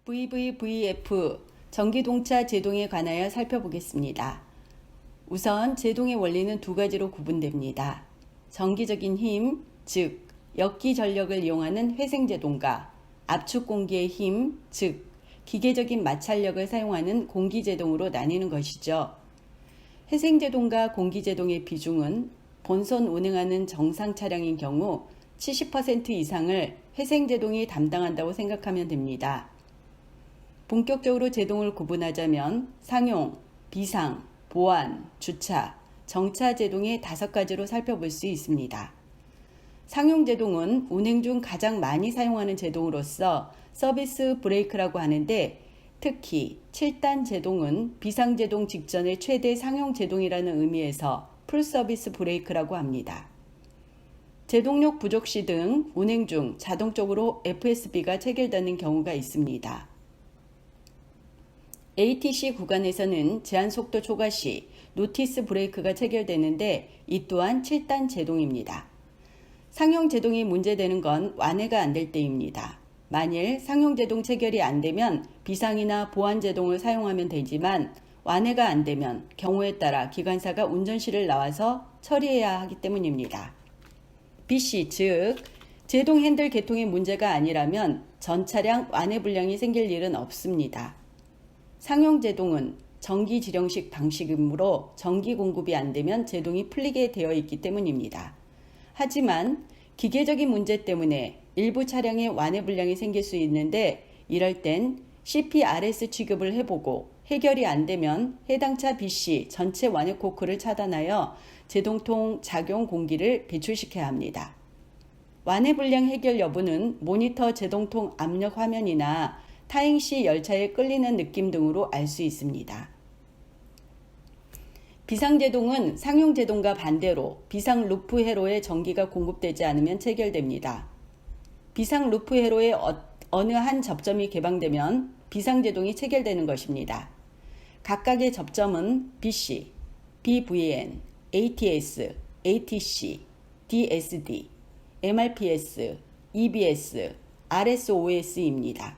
VVVF 전기동차 제동에 관하여 살펴보겠습니다. 우선 제동의 원리는 두 가지로 구분됩니다. 정기적인 힘, 즉 역기 전력을 이용하는 회생제동과 압축 공기의 힘, 즉 기계적인 마찰력을 사용하는 공기제동으로 나뉘는 것이죠. 회생제동과 공기제동의 비중은 본선 운행하는 정상 차량인 경우 70% 이상을 회생제동이 담당한다고 생각하면 됩니다. 본격적으로 제동을 구분하자면 상용, 비상, 보안, 주차, 정차 제동의 5가지로 살펴볼 수 있습니다. 상용 제동은 운행 중 가장 많이 사용하는 제동으로서 서비스 브레이크라고 하는데, 특히 7단 제동은 비상 제동 직전의 최대 상용 제동이라는 의미에서 풀 서비스 브레이크라고 합니다. 제동력 부족 시 등 운행 중 자동적으로 FSB가 체결되는 경우가 있습니다. ATC 구간에서는 제한속도 초과 시 노티스 브레이크가 체결되는데, 이 또한 7단 제동입니다. 상용 제동이 문제되는 건 완해가 안 될 때입니다. 만일 상용 제동 체결이 안 되면 비상이나 보안 제동을 사용하면 되지만, 완해가 안 되면 경우에 따라 기관사가 운전실을 나와서 처리해야 하기 때문입니다. BC, 즉 제동 핸들 개통의 문제가 아니라면 전 차량 완해 불량이 생길 일은 없습니다. 상용 제동은 전기 지령식 방식이므로 전기 공급이 안 되면 제동이 풀리게 되어 있기 때문입니다. 하지만 기계적인 문제 때문에 일부 차량에 완해 불량이 생길 수 있는데, 이럴 땐 CPRS 취급을 해보고 해결이 안 되면 해당 차 BC 전체 완해 코크를 차단하여 제동통 작용 공기를 배출시켜야 합니다. 완해 불량 해결 여부는 모니터 제동통 압력 화면이나 타행 시 열차에 끌리는 느낌 등으로 알 수 있습니다. 비상제동은 상용제동과 반대로 비상 루프 회로에 전기가 공급되지 않으면 체결됩니다. 비상 루프 회로의 어느 한 접점이 개방되면 비상제동이 체결되는 것입니다. 각각의 접점은 BC, BVN, ATS, ATC, DSD, MRPS, EBS, RSOS입니다.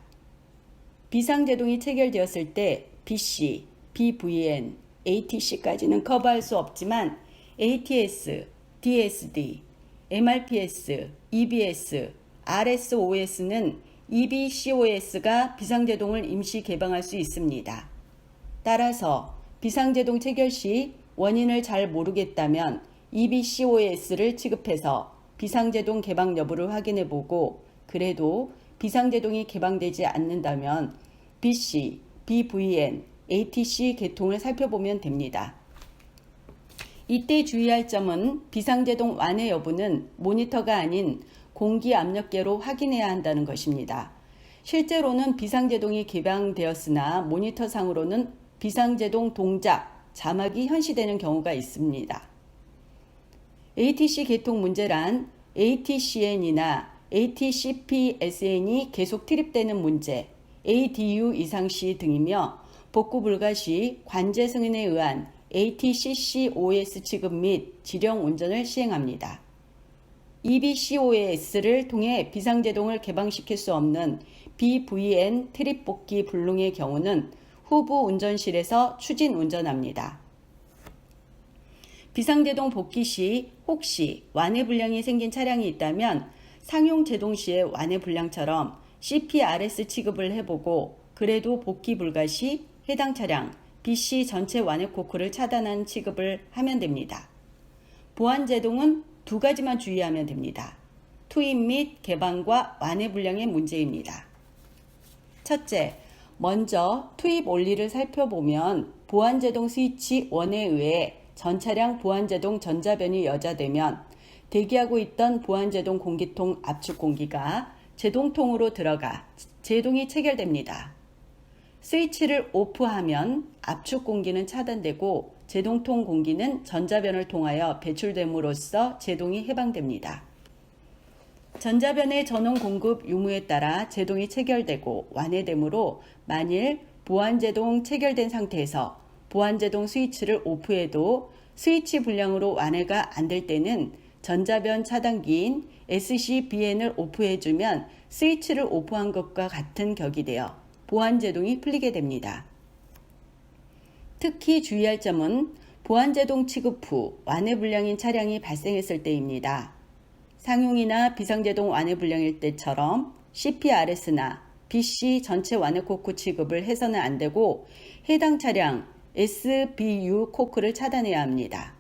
비상제동이 체결되었을 때 BC, BVN, ATC까지는 커버할 수 없지만 ATS, DSD, MRPS, EBS, RSOS는 EBCOS가 비상제동을 임시 개방할 수 있습니다. 따라서 비상제동 체결 시 원인을 잘 모르겠다면 EBCOS를 취급해서 비상제동 개방 여부를 확인해 보고, 그래도 비상제동이 개방되지 않는다면 BC, BVN, ATC 개통을 살펴보면 됩니다. 이때 주의할 점은 비상제동 완해 여부는 모니터가 아닌 공기압력계로 확인해야 한다는 것입니다. 실제로는 비상제동이 개방되었으나 모니터상으로는 비상제동 동작, 자막이 현시되는 경우가 있습니다. ATC 개통 문제란 ATCN이나 ATCPSN이 계속 트립되는 문제, ADU 이상 시 등이며, 복구 불가 시 관제 승인에 의한 ATCCOS 취급 및 지령 운전을 시행합니다. EBCOS를 통해 비상제동을 개방시킬 수 없는 BVN 트립 복귀 불능의 경우는 후부 운전실에서 추진 운전합니다. 비상제동 복귀 시 혹시 완해 불량이 생긴 차량이 있다면 상용 제동 시의 완해 불량처럼 CPRS 취급을 해보고, 그래도 복귀 불가 시 해당 차량 BC 전체 완해 코크를 차단한 취급을 하면 됩니다. 보안 제동은 두 가지만 주의하면 됩니다. 투입 및 개방과 완해 불량의 문제입니다. 첫째, 먼저 투입 원리를 살펴보면 보안 제동 스위치 1에 의해 전 차량 보안 제동 전자변이 여자되면 대기하고 있던 보안 제동 공기통 압축 공기가 제동통으로 들어가 제동이 체결됩니다. 스위치를 오프하면 압축 공기는 차단되고 제동통 공기는 전자변을 통하여 배출됨으로써 제동이 해방됩니다. 전자변의 전원 공급 유무에 따라 제동이 체결되고 완해되므로, 만일 보안제동 체결된 상태에서 보안제동 스위치를 오프해도 스위치 불량으로 완해가 안 될 때는 전자변 차단기인 SCBN을 오프해주면 스위치를 오프한 것과 같은 격이 되어 보안제동이 풀리게 됩니다. 특히 주의할 점은 보안제동 취급 후 완해불량인 차량이 발생했을 때입니다. 상용이나 비상제동 완해불량일 때처럼 CPRS나 BC 전체 완해 코크 취급을 해서는 안 되고 해당 차량 SBU 코크를 차단해야 합니다.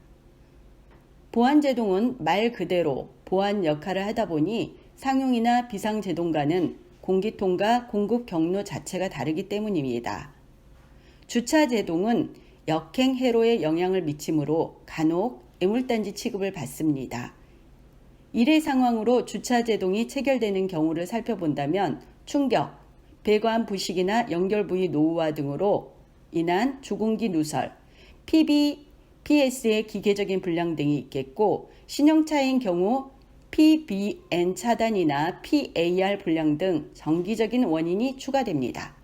보안제동은 말 그대로 보안 역할을 하다 보니 상용이나 비상제동과는 공기통과 공급 경로 자체가 다르기 때문입니다. 주차제동은 역행 해로에 영향을 미치므로 간혹 애물단지 취급을 받습니다. 이래 상황으로 주차제동이 체결되는 경우를 살펴본다면 충격, 배관 부식이나 연결 부위 노후화 등으로 인한 주공기 누설, PS의 기계적인 불량 등이 있겠고 신형차인 경우 PBN 차단이나 PAR 불량 등 정기적인 원인이 추가됩니다.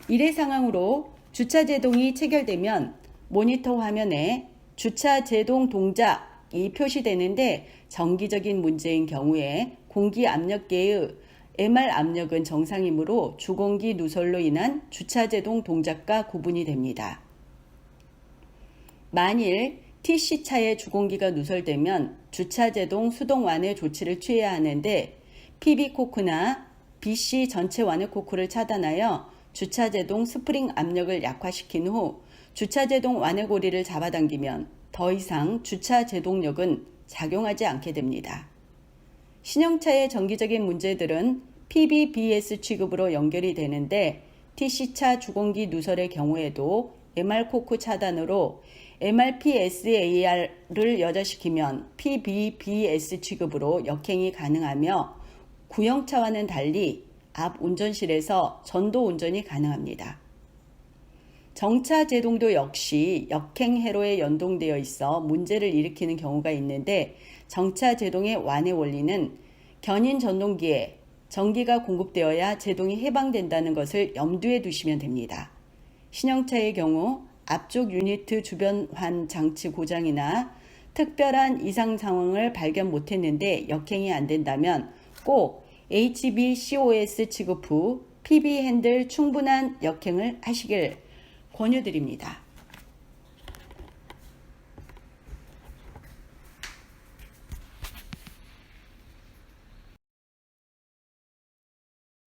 이래 상황으로 주차제동이 체결되면 모니터 화면에 주차제동 동작이 표시되는데 정기적인 문제인 경우에 공기압력계의 MR 압력은 정상이므로 주공기 누설로 인한 주차제동 동작과 구분이 됩니다. 만일 TC차의 주공기가 누설되면 주차제동 수동 완해 조치를 취해야 하는데 PB코크나 BC 전체 완해 코크를 차단하여 주차제동 스프링 압력을 약화시킨 후 주차제동 완해고리를 잡아당기면 더 이상 주차제동력은 작용하지 않게 됩니다. 신형차의 정기적인 문제들은 PBBS 취급으로 연결이 되는데 TC차 주공기 누설의 경우에도 MR코크 차단으로 MRPSAR을 여자시키면 PBBS 취급으로 역행이 가능하며 구형차와는 달리 앞 운전실에서 전도 운전이 가능합니다. 정차 제동도 역시 역행 해로에 연동되어 있어 문제를 일으키는 경우가 있는데 정차 제동의 완해 원리는 견인 전동기에 전기가 공급되어야 제동이 해방된다는 것을 염두에 두시면 됩니다. 신형차의 경우 앞쪽 유니트 주변환 장치 고장이나 특별한 이상 상황을 발견 못했는데 역행이 안 된다면 꼭 HBCOS 취급 후 PB 핸들 충분한 역행을 하시길 권유드립니다.